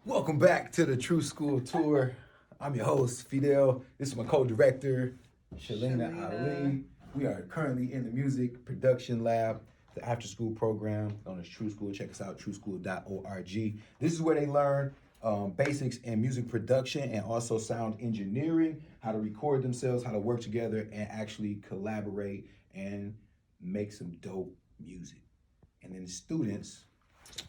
Welcome back to the True Skool Tour. I'm your host, Fidel. This is my co-director, Shalina Ali. We are currently in the music production lab, the after-school program known as True Skool. Check us out, trueskool.org. This is where they learn basics in music production and also sound engineering, how to record themselves, how to work together and actually collaborate and make some dope music. And then the students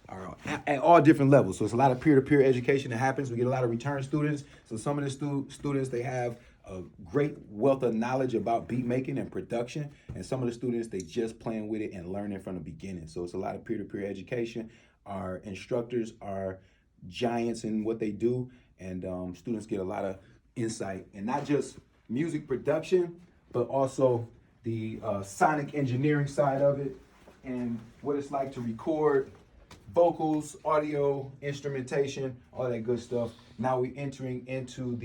are at all different levels. So it's a lot of peer-to-peer education that happens. We get a lot of return students. So some of the students, they have a great wealth of knowledge about beat making and production. And some of the students, they just playing with it and learning from the beginning. So it's a lot of peer-to-peer education. Our instructors are giants in what they do. And students get a lot of insight. And not just music production, but also the sonic engineering side of it and what it's like to record vocals, audio, instrumentation, all that good stuff. Now we're entering into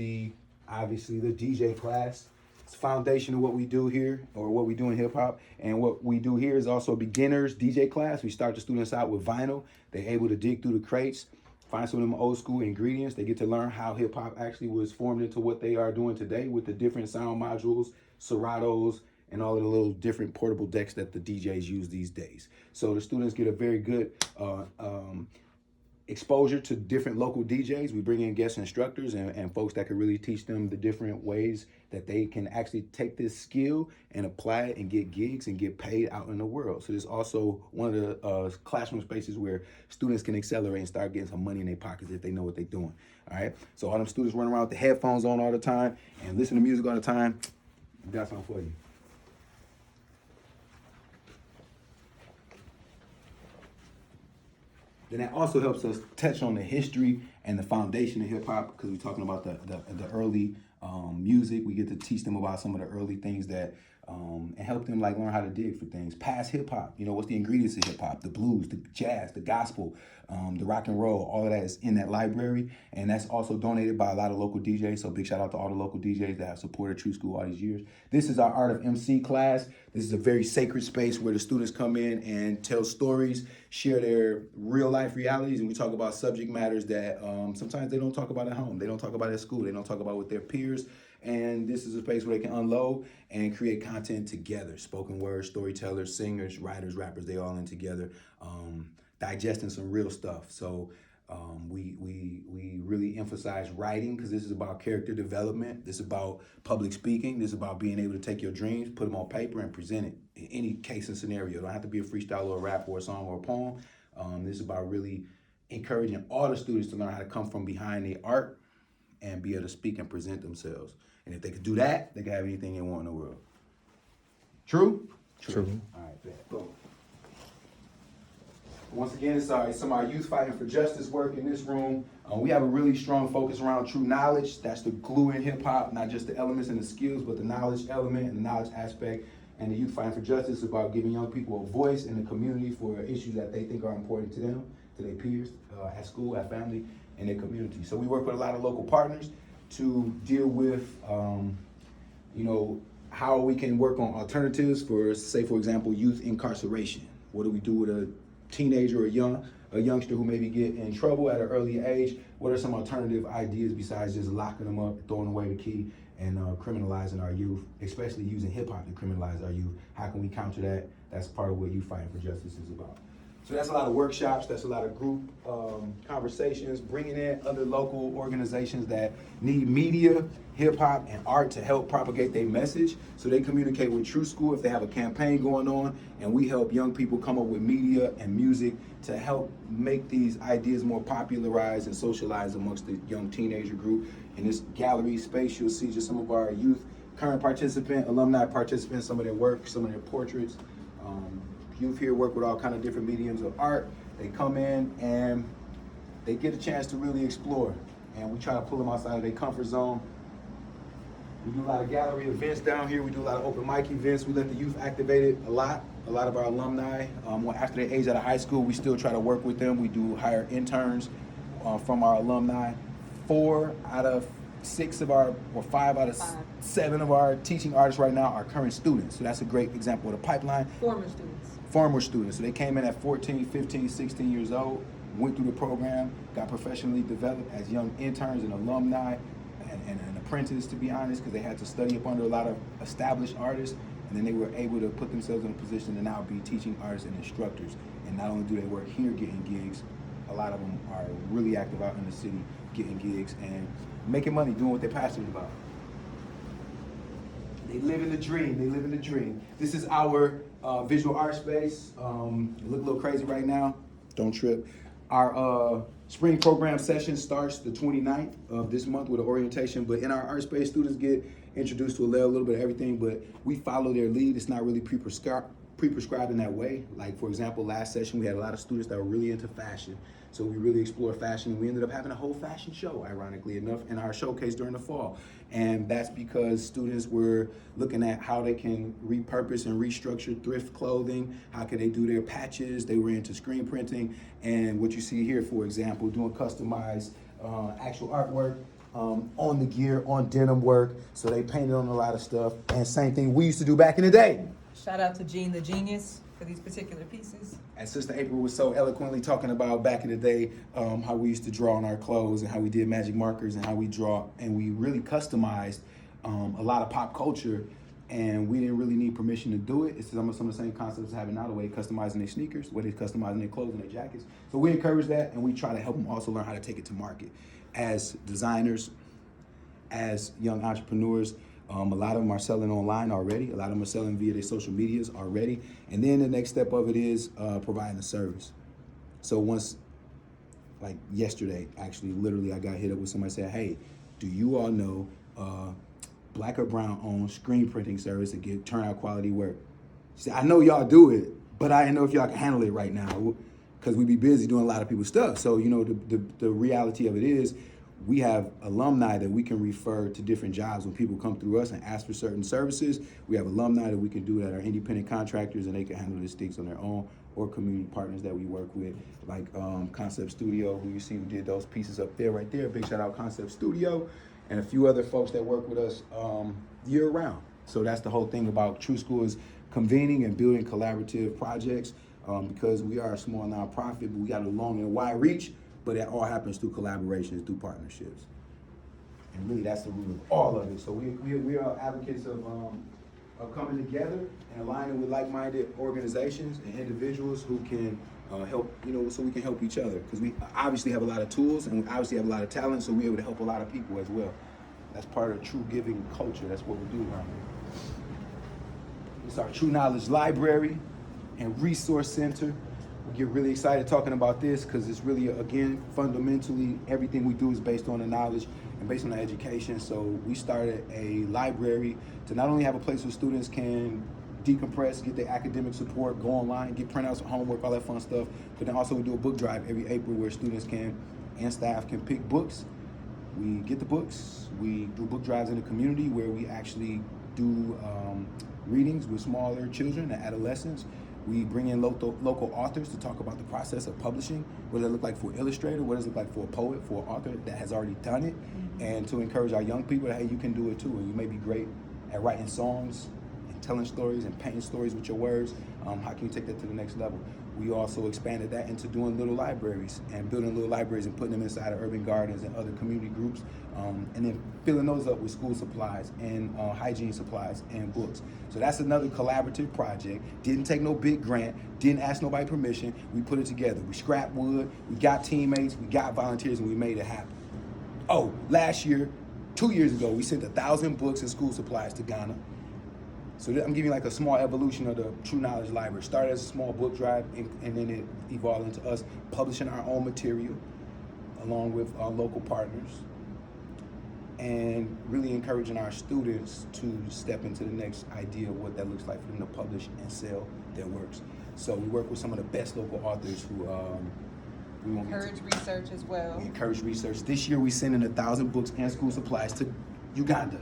obviously the DJ class. It's the foundation of what we do here, or what we do in hip hop. And what we do here is also a beginners DJ class. We start the students out with vinyl. They're able to dig through the crates, find some of them old school ingredients. They get to learn how hip hop actually was formed into what they are doing today with the different sound modules, Seratos, and all of the little different portable decks that the DJs use these days. So the students get a very good exposure to different local DJs. We bring in guest instructors and folks that can really teach them the different ways that they can actually take this skill and apply it and get gigs and get paid out in the world. So there's also one of the classroom spaces where students can accelerate and start getting some money in their pockets if they know what they're doing. All right. So all them students running around with the headphones on all the time and listen to music all the time, we got something for you. Then that also helps us touch on the history and the foundation of hip hop because we're talking about the early music. We get to teach them about some of the early things that and help them like learn how to dig for things. Past hip hop, what's the ingredients of hip hop? The blues, the jazz, the gospel, the rock and roll. All of that is in that library, and that's also donated by a lot of local DJs. So big shout out to all the local DJs that have supported True Skool all these years. This is our Art of MC class. This is a very sacred space where the students come in and tell stories, share their real life realities, and we talk about subject matters that sometimes they don't talk about at home. They don't talk about at school. They don't talk about with their peers. And this is a space where they can unload and create content together. Spoken word, storytellers, singers, writers, rappers, they all in together, digesting some real stuff. So we really emphasize writing because this is about character development. This is about public speaking. This is about being able to take your dreams, put them on paper, and present it in any case and scenario. It don't have to be a freestyle or a rap or a song or a poem. This is about really encouraging all the students to learn how to come from behind the art and be able to speak and present themselves. And if they could do that, they can have anything they want in the world. True? True. All right, bet. Boom. Once again, it's some of our youth fighting for justice work in this room. We have a really strong focus around true knowledge. That's the glue in hip hop, not just the elements and the skills, but the knowledge element and the knowledge aspect. And the youth fighting for justice is about giving young people a voice in the community for issues that they think are important to them, to their peers, at school, at family, and their community. So we work with a lot of local partners to deal with, how we can work on alternatives for, say, for example, youth incarceration. What do we do with a teenager or a youngster who maybe get in trouble at an early age? What are some alternative ideas besides just locking them up, throwing away the key, and criminalizing our youth, especially using hip hop to criminalize our youth? How can we counter that? That's part of what Youth Fighting for Justice is about. So that's a lot of workshops, that's a lot of group conversations, bringing in other local organizations that need media, hip hop, and art to help propagate their message. So they communicate with True Skool if they have a campaign going on, and we help young people come up with media and music to help make these ideas more popularized and socialized amongst the young teenager group. In this gallery space, you'll see just some of our youth, current participant, alumni participants, some of their work, some of their portraits. Youth here work with all kind of different mediums of art. They come in and they get a chance to really explore, and we try to pull them outside of their comfort zone. We do a lot of gallery events down here. We do a lot of open mic events. We let the youth activate it a lot. A lot of our alumni, after they age out of high school, we still try to work with them. We do hire interns from our alumni. 5 out of 7 of our teaching artists right now are current students. So that's a great example of the pipeline. Former students. Former students. So they came in at 14, 15, 16 years old. went through the program, got professionally developed as young interns and alumni and an apprentice, to be honest, because they had to study up under a lot of established artists, and then they were able to put themselves in a position to now be teaching artists and instructors. And not only do they work here getting gigs, a lot of them are really active out in the city getting gigs and making money doing what they're passionate about. They live in the dream. They live in the dream. This is our visual art space. It look a little crazy right now. Don't trip. Our spring program session starts the 29th of this month with an orientation, but in our art space, students get introduced to a little bit of everything, but we follow their lead. It's not really pre-prescribed in that way. Like, for example, last session, we had a lot of students that were really into fashion. So we really explored fashion. We ended up having a whole fashion show, ironically enough, in our showcase during the fall. And that's because students were looking at how they can repurpose and restructure thrift clothing. How can they do their patches? They were into screen printing. And what you see here, for example, doing customized actual artwork on the gear, on denim work. So they painted on a lot of stuff. And same thing we used to do back in the day. Shout out to Gene the Genius for these particular pieces. And Sister April was so eloquently talking about back in the day, how we used to draw on our clothes and how we did magic markers and how we draw, and we really customized a lot of pop culture, and we didn't really need permission to do it. It's some of the same concepts having now, the way customizing their sneakers, the way they're customizing their clothes and their jackets. So we encourage that, and we try to help them also learn how to take it to market. As designers, as young entrepreneurs, a lot of them are selling online already. A lot of them are selling via their social medias already. And then the next step of it is providing a service. So once, like yesterday, actually, literally, I got hit up with somebody saying, hey, do you all know Black or Brown owned screen printing service to get turnout quality work? She said, I know y'all do it, but I didn't know if y'all can handle it right now because we be busy doing a lot of people's stuff. So, you know, the reality of it is, we have alumni that we can refer to different jobs when people come through us and ask for certain services. We have alumni that we can do that are independent contractors and they can handle these things on their own, or community partners that we work with, like Concept Studio, who you see who did those pieces up there, right there. Big shout out Concept Studio, and a few other folks that work with us year round. So that's the whole thing about True Skool, is convening and building collaborative projects because we are a small nonprofit, but we got a long and wide reach. But it all happens through collaborations, through partnerships. And really that's the root of all of it. So we are advocates of coming together and aligning with like-minded organizations and individuals who can help, you know, so we can help each other. Because we obviously have a lot of tools and we obviously have a lot of talent, so we're able to help a lot of people as well. That's part of true giving culture. That's what we do around here. It's our True Knowledge Library and Resource Center. We get really excited talking about this because it's really, again, fundamentally, everything we do is based on the knowledge and based on the education. So we started a library to not only have a place where students can decompress, get their academic support, go online, get printouts of homework, all that fun stuff, but then also we do a book drive every April where students can and staff can pick books. We get the books, we do book drives in the community where we actually do readings with smaller children and adolescents. We bring in local authors to talk about the process of publishing. What does it look like for an illustrator? What does it look like for a poet, for an author that has already done it? And to encourage our young people that, hey, you can do it too. And you may be great at writing songs and telling stories and painting stories with your words. How can you take that to the next level? We also expanded that into doing little libraries and building little libraries and putting them inside of urban gardens and other community groups, and then filling those up with school supplies and hygiene supplies and books. So that's another collaborative project. Didn't take no big grant, didn't ask nobody permission. We put it together. We scrapped wood, we got teammates, we got volunteers, and we made it happen. Oh, last year, 2 years ago, we sent 1,000 books and school supplies to Ghana. So I'm giving you like a small evolution of the True Knowledge Library. Started as a small book drive, and then it evolved into us publishing our own material along with our local partners, and really encouraging our students to step into the next idea of what that looks like for them to publish and sell their works. So we work with some of the best local authors who we won't encourage research as well. We encourage research. This year we sent in 1,000 books and school supplies to Uganda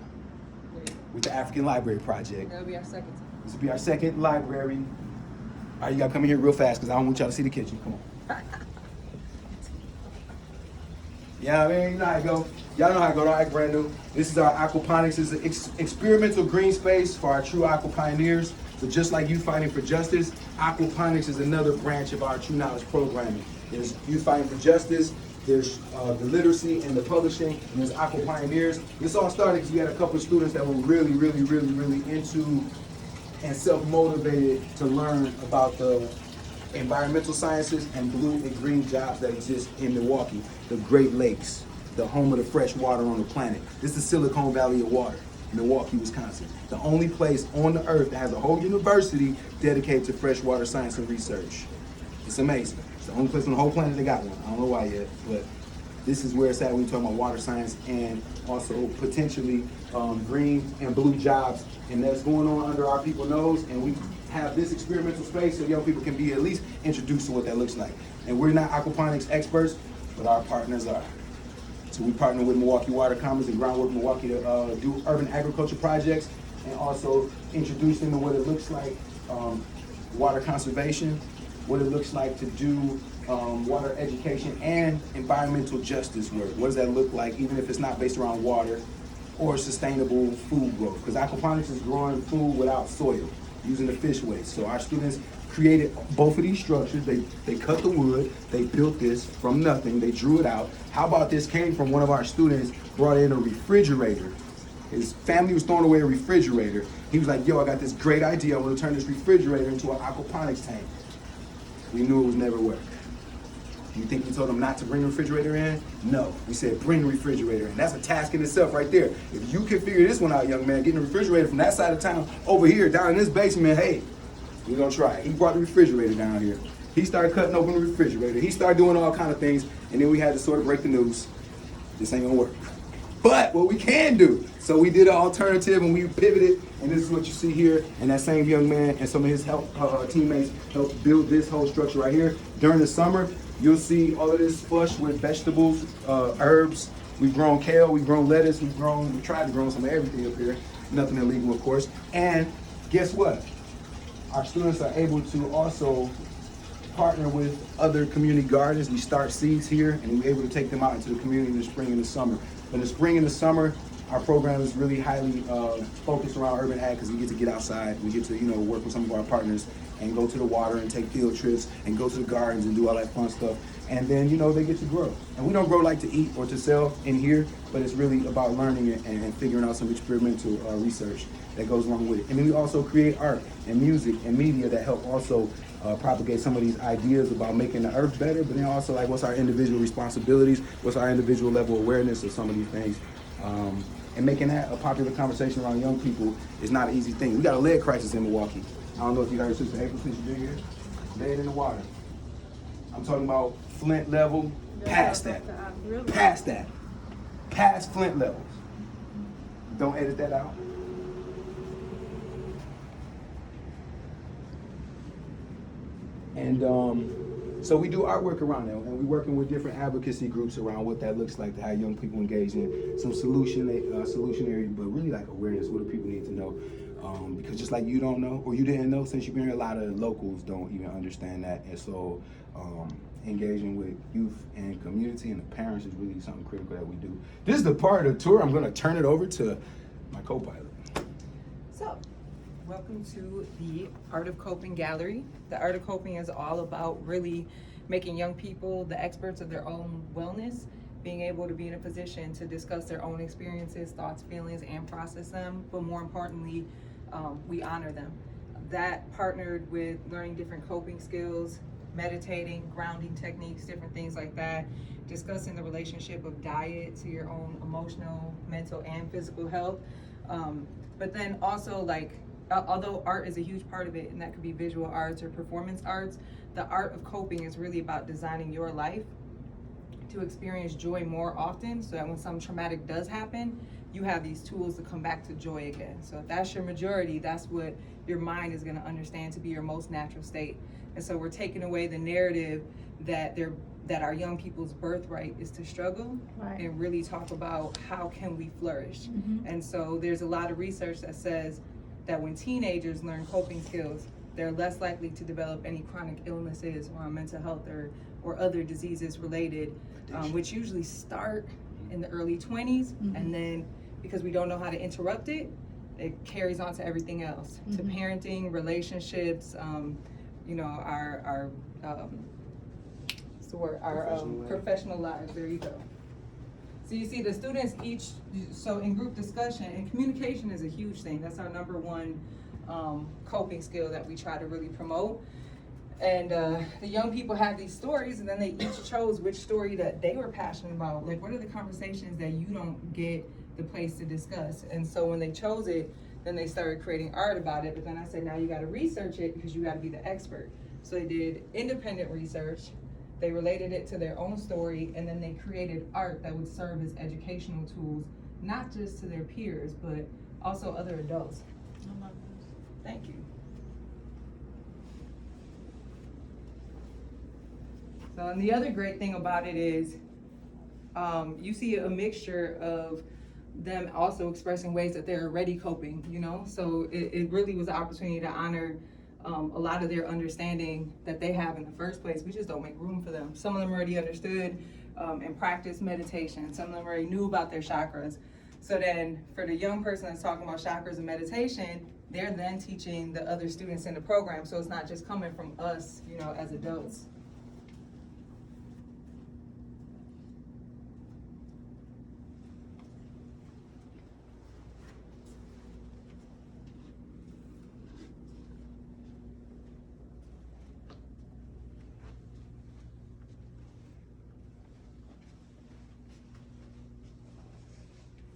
with the African Library Project. That'll be our second time. This will be our second library. All right, you gotta come in here real fast because I don't want y'all to see the kitchen. Come on. Yeah, I mean, you know how it go. Y'all know how it go. Don't act brand new. This is our aquaponics. This is an experimental green space for our true aqua pioneers. So just like Youth Fighting for Justice, aquaponics is another branch of our True Knowledge programming. There's Youth Fighting for Justice, there's the literacy and the publishing, and there's Aqua Pioneers. This all started because we had a couple of students that were really into and self-motivated to learn about the environmental sciences and blue and green jobs that exist in Milwaukee, the Great Lakes, the home of the fresh water on the planet. This is the Silicon Valley of water, Milwaukee, Wisconsin. The only place on the earth that has a whole university dedicated to freshwater science and research. It's amazing. It's the only place on the whole planet that got one. I don't know why yet, but this is where it's at when we talk about water science and also potentially green and blue jobs. And that's going on under our people's nose. And we have this experimental space so young people can be at least introduced to what that looks like. And we're not aquaponics experts, but our partners are. So we partner with Milwaukee Water Commons and Groundwork Milwaukee to do urban agriculture projects and also introduce them to what it looks like, water conservation, what it looks like to do water education and environmental justice work. What does that look like, even if it's not based around water or sustainable food growth? Because aquaponics is growing food without soil, using the fish waste. So our students created both of these structures. They cut the wood, they built this from nothing, they drew it out. How about this came from one of our students, brought in a refrigerator. His family was throwing away a refrigerator. He was like, yo, I got this great idea. I want to turn this refrigerator into an aquaponics tank. We knew it would never work. You think we told them not to bring the refrigerator in? No, we said bring the refrigerator in. That's a task in itself right there. If you can figure this one out, young man, getting the refrigerator from that side of town over here, down in this basement, hey, we're gonna try it. He brought the refrigerator down here. He started cutting open the refrigerator. He started doing all kind of things, and then we had to sort of break the news. This ain't gonna work. But what we can do, so we did an alternative and we pivoted, and this is what you see here. And that same young man and some of his teammates helped build this whole structure right here. During the summer, you'll see all of this flush with vegetables, herbs. We've grown kale, we've grown lettuce, we tried to grow some of everything up here. Nothing illegal, of course. And guess what? Our students are able to also partner with other community gardens. We start seeds here, and we're able to take them out into the community in the spring and the summer. In the spring and the summer, our program is really highly focused around urban ag because we get to get outside. We get to work with some of our partners and go to the water and take field trips and go to the gardens and do all that fun stuff. And then they get to grow. And we don't grow like to eat or to sell in here, but it's really about learning it and figuring out some experimental research that goes along with it. And then we also create art and music and media that help also propagate some of these ideas about making the earth better, but then also like what's our individual responsibilities, what's our individual level of awareness of some of these things. And making that a popular conversation around young people is not an easy thing. We got a lead crisis in Milwaukee. I don't know if you heard Sister April since you've been here. Lead in the water. I'm talking about Flint level, past that. Past that. Past Flint levels. Don't edit that out. And so we do artwork around that, and we're working with different advocacy groups around what that looks like to have young people engage in some solutionary, but really like awareness. What do people need to know? Because just like you don't know, or you didn't know, since you've been here, a lot of locals don't even understand that. And so engaging with youth and community and the parents is really something critical that we do. This is the part of the tour. I'm going to turn it over to my co-pilot. So, welcome to the Art of Coping Gallery. The Art of Coping is all about really making young people the experts of their own wellness, being able to be in a position to discuss their own experiences, thoughts, feelings, and process them, but more importantly, we honor them. That partnered with learning different coping skills, meditating, grounding techniques, different things like that, discussing the relationship of diet to your own emotional, mental, and physical health. But then also although art is a huge part of it, and that could be visual arts or performance arts, the art of coping is really about designing your life to experience joy more often, so that when something traumatic does happen, you have these tools to come back to joy again. So if that's your majority, that's what your mind is gonna understand to be your most natural state. And so we're taking away the narrative that our young people's birthright is to struggle, right, and really talk about how can we flourish. Mm-hmm. And so there's a lot of research that says that when teenagers learn coping skills, they're less likely to develop any chronic illnesses or mental health or other diseases related, which usually start in the early 20s. Mm-hmm. And then because we don't know how to interrupt it, it carries on to everything else, to parenting, relationships, you know, our professional lives. There you go. So you see the students so in group discussion, and communication is a huge thing. That's our number one coping skill that we try to really promote. And the young people have these stories, and then they each chose which story that they were passionate about. Like, what are the conversations that you don't get the place to discuss? And so when they chose it, then they started creating art about it. But then I said, now you got to research it because you got to be the expert. So they did independent research. They related it to their own story, and then they created art that would serve as educational tools, not just to their peers, but also other adults. I love this. Thank you. So, and the other great thing about it is, you see a mixture of them also expressing ways that they're already coping, you know? So it really was an opportunity to honor a lot of their understanding that they have in the first place. We just don't make room for them. Some of them already understood and practiced meditation. Some of them already knew about their chakras. So then for the young person that's talking about chakras and meditation, they're then teaching the other students in the program. So it's not just coming from us, you know, as adults.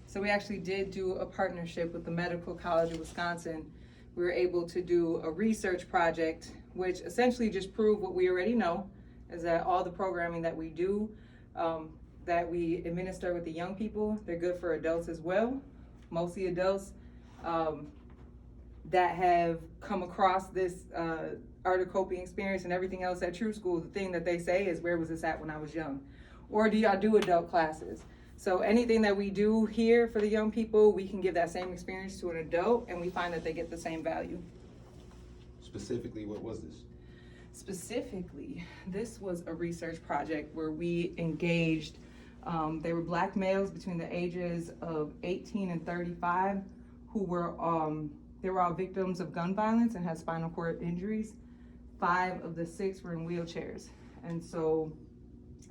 So we actually did do a partnership with the Medical College of Wisconsin. We were able to do a research project, which essentially just proved what we already know, is that all the programming that we do, that we administer with the young people, they're good for adults as well. Mostly adults that have come across this art of coping experience and everything else at True Skool. The thing that they say is, where was this at when I was young? Or do y'all do adult classes? So anything that we do here for the young people, we can give that same experience to an adult, and we find that they get the same value. Specifically, what was this? Specifically, this was a research project where we engaged, they were Black males between the ages of 18 and 35 who were, they were all victims of gun violence and had spinal cord injuries. 5 of the 6 were in wheelchairs. And so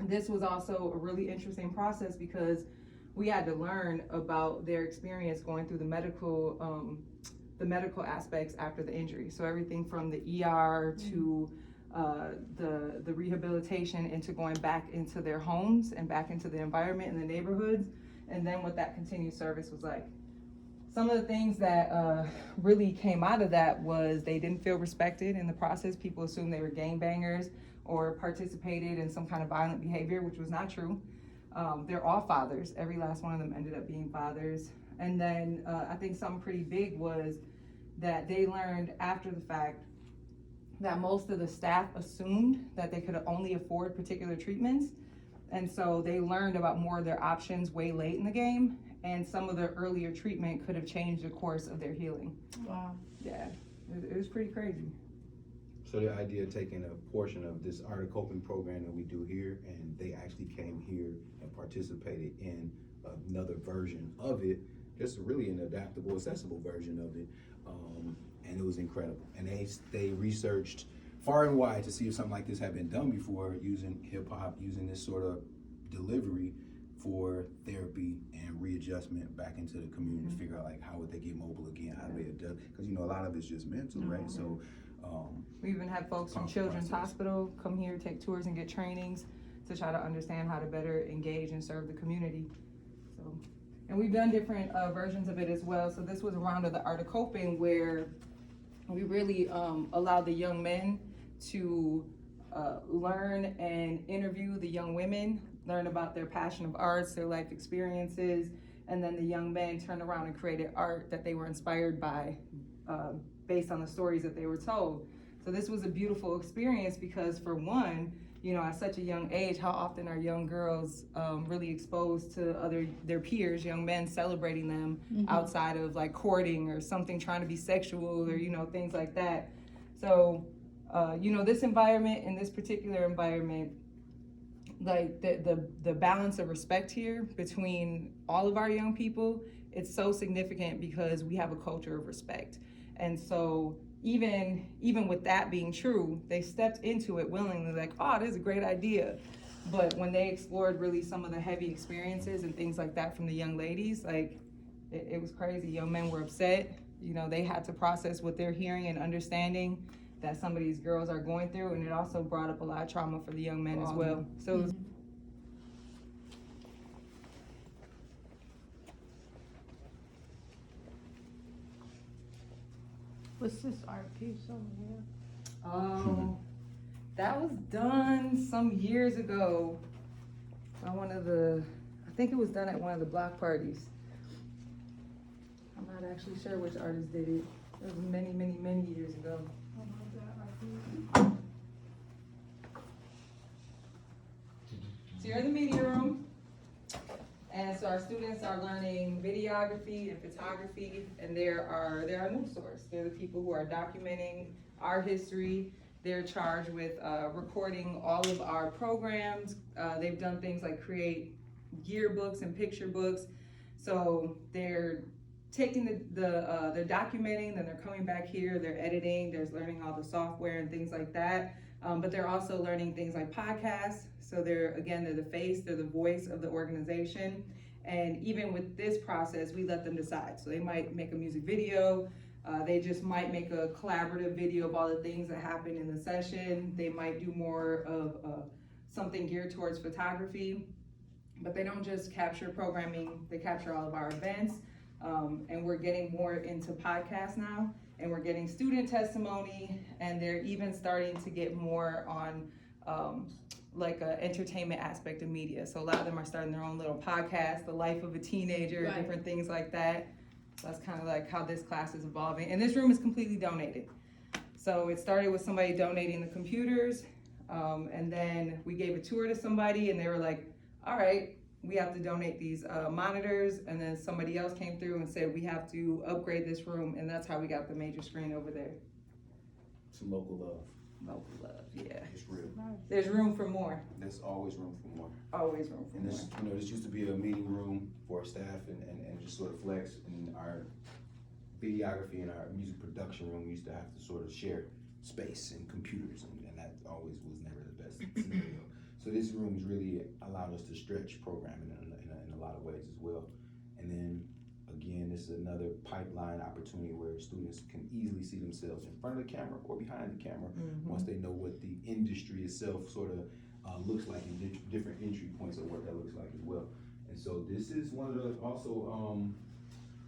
this was also a really interesting process because we had to learn about their experience going through the medical aspects after the injury. So everything from the ER to the rehabilitation into going back into their homes and back into the environment in the neighborhoods, and then what that continued service was like. Some of the things that really came out of that was they didn't feel respected in the process. People assumed they were gangbangers or participated in some kind of violent behavior, which was not true. They're all fathers. Every last one of them ended up being fathers. And then I think something pretty big was that they learned after the fact that most of the staff assumed that they could only afford particular treatments. And so they learned about more of their options way late in the game, and some of their earlier treatment could have changed the course of their healing. Wow. Yeah, it was pretty crazy. So the idea of taking a portion of this art of coping program that we do here, and they actually came here and participated in another version of it, just really an adaptable, accessible version of it, and it was incredible. And they researched far and wide to see if something like this had been done before, using hip hop, using this sort of delivery for therapy and readjustment back into the community to figure out like how would they get mobile again, how do they adjust, because you know a lot of it's just mental, right? So we even had folks from Children's Hospital come here, take tours and get trainings to try to understand how to better engage and serve the community. So, and we've done different versions of it as well. So this was a round of the art of coping where we really allowed the young men to learn and interview the young women, learn about their passion of arts, their life experiences, and then the young men turned around and created art that they were inspired by based on the stories that they were told. So this was a beautiful experience because, for one, you know, at such a young age, how often are young girls really exposed to their peers, young men celebrating them outside of like courting or something, trying to be sexual or, you know, things like that. So, you know, this environment, in this particular environment, like the balance of respect here between all of our young people it's so significant because we have a culture of respect. And so even with that being true, they stepped into it willingly, like, oh, this is a great idea. But when they explored really some of the heavy experiences and things like that from the young ladies, like, it was crazy. Young men were upset. You know, they had to process what they're hearing and understanding that some of these girls are going through, and it also brought up a lot of trauma for the young men as well. So it was What's this art piece over here? Oh, that was done some years ago by I think it was done at one of the block parties. I'm not actually sure which artist did it. It was many, many, many years ago. So you're in the media room, and so our students are learning videography and photography, and they're our news source. They're the people who are documenting our history. They're charged with recording all of our programs. They've done things like create yearbooks and picture books. So they're taking they're documenting, then they're coming back here, they're editing, they're learning all the software and things like that. But they're also learning things like podcasts. So they're the face, they're the voice of the organization. And even with this process, we let them decide. So they might make a music video, they just might make a collaborative video of all the things that happened in the session. They might do more of something geared towards photography. But they don't just capture programming, they capture all of our events. And we're getting more into podcasts now, and we're getting student testimony, and they're even starting to get more on like an entertainment aspect of media. So a lot of them are starting their own little podcast, the life of a teenager, Right. Different things like that. So that's kind of like how this class is evolving. And this room is completely donated. So it started with somebody donating the computers, and then we gave a tour to somebody, and they were like, all right, we have to donate these monitors, and then somebody else came through and said we have to upgrade this room, and that's how we got the major screen over there. Some local love. Local love, yeah. It's real. There's room for more. There's always room for more. Always room for And more. this, this used to be a meeting room for our staff and just sort of flex. And our videography and our music production room used to have to sort of share space and computers, and that always was never the best scenario. So this room has really allowed us to stretch programming in a lot of ways as well. And then again, this is another pipeline opportunity where students can easily see themselves in front of the camera or behind the camera once they know what the industry itself sort of looks like, and different entry points of what that looks like as well. And so this is one of the also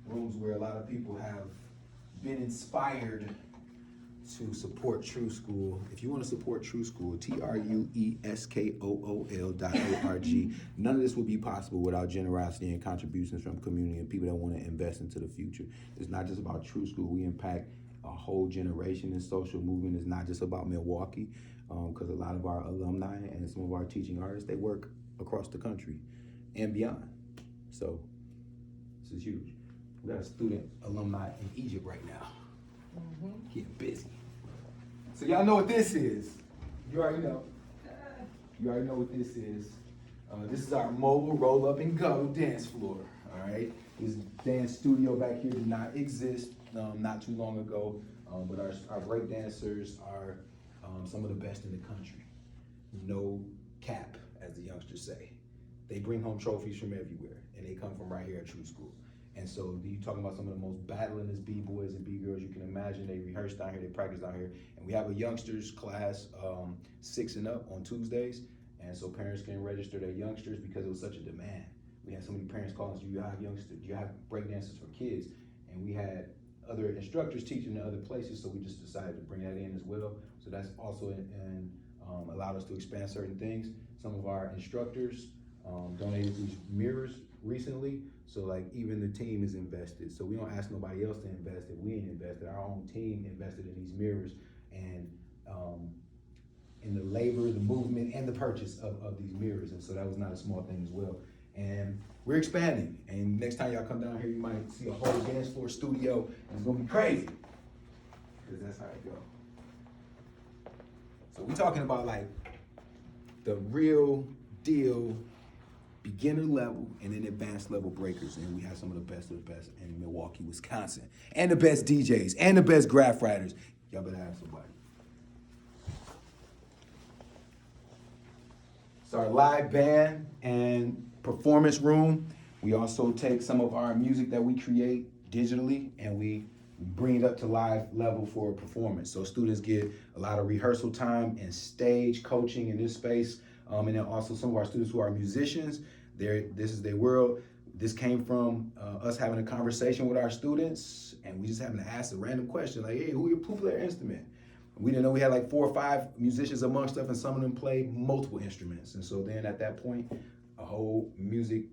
rooms where a lot of people have been inspired to support True Skool. If you want to support True Skool, TrueSkool.org. None of this would be possible without generosity and contributions from community and people that want to invest into the future. It's not just about True Skool. We impact a whole generation in social movement. It's not just about Milwaukee, because a lot of our alumni and some of our teaching artists, they work across the country and beyond. So this is huge. We got a student alumni in Egypt right now. Getting busy. So y'all know what this is. You already know. You already know what this is. This is our mobile roll up and go dance floor. All right. This dance studio back here did not exist not too long ago, but our break dancers are some of the best in the country. No cap, as the youngsters say. They bring home trophies from everywhere, and they come from right here at True Skool. And so you talking about some of the most battlingest B-boys and B-girls you can imagine. They rehearse down here, they practice down here. And we have a youngsters class, 6 and up on Tuesdays. And so parents can register their youngsters because it was such a demand. We had so many parents calling us, do you have youngsters, do you have breakdancers for kids? And we had other instructors teaching in other places, so we just decided to bring that in as well. So that's also allowed us to expand certain things. Some of our instructors donated these mirrors recently. So like even the team is invested. So we don't ask nobody else to invest if we ain't invested. Our own team invested in these mirrors and in the labor, the movement, and the purchase of these mirrors. And so that was not a small thing as well. And we're expanding. And next time y'all come down here, you might see a whole dance floor studio. And it's gonna be crazy. Because that's how it go. So we're talking about like the real deal beginner level, and then advanced level breakers. And we have some of the best in Milwaukee, Wisconsin, and the best DJs, and the best graph writers. Y'all better have somebody. It's our live band and performance room. We also take some of our music that we create digitally and we bring it up to live level for performance. So students get a lot of rehearsal time and stage coaching in this space. And then also some of our students who are musicians, this is their world. This came from us having a conversation with our students, and we just having to ask a random question like, hey, who play your instrument? We didn't know we had like 4 or 5 musicians amongst us, and some of them played multiple instruments. And so then at that point, a whole music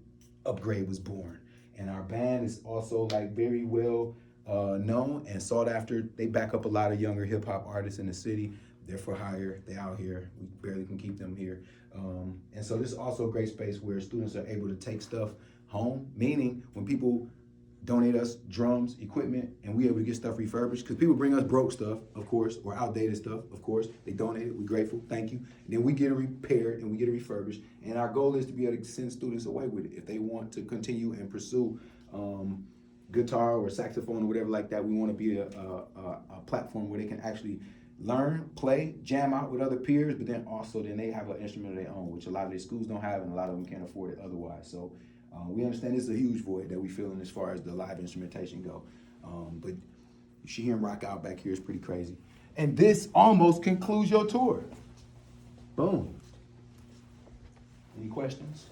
upgrade was born. And our band is also like very well known and sought after. They back up a lot of younger hip hop artists in the city. They're for hire, they out here. We barely can keep them here. And so this is also a great space where students are able to take stuff home, meaning when people donate us drums, equipment, and we able to get stuff refurbished, because people bring us broke stuff, of course, or outdated stuff, of course. They donate it, we're grateful, thank you. And then we get it repaired and we get it refurbished. And our goal is to be able to send students away with it. If they want to continue and pursue guitar or saxophone or whatever like that, we want to be a platform where they can actually learn, play, jam out with other peers, but then also then they have an instrument of their own, which a lot of their schools don't have and a lot of them can't afford it otherwise. So we understand this is a huge void that we feel in as far as the live instrumentation go. But you should hear him rock out back here. It's pretty crazy. And this almost concludes your tour. Boom. Any questions?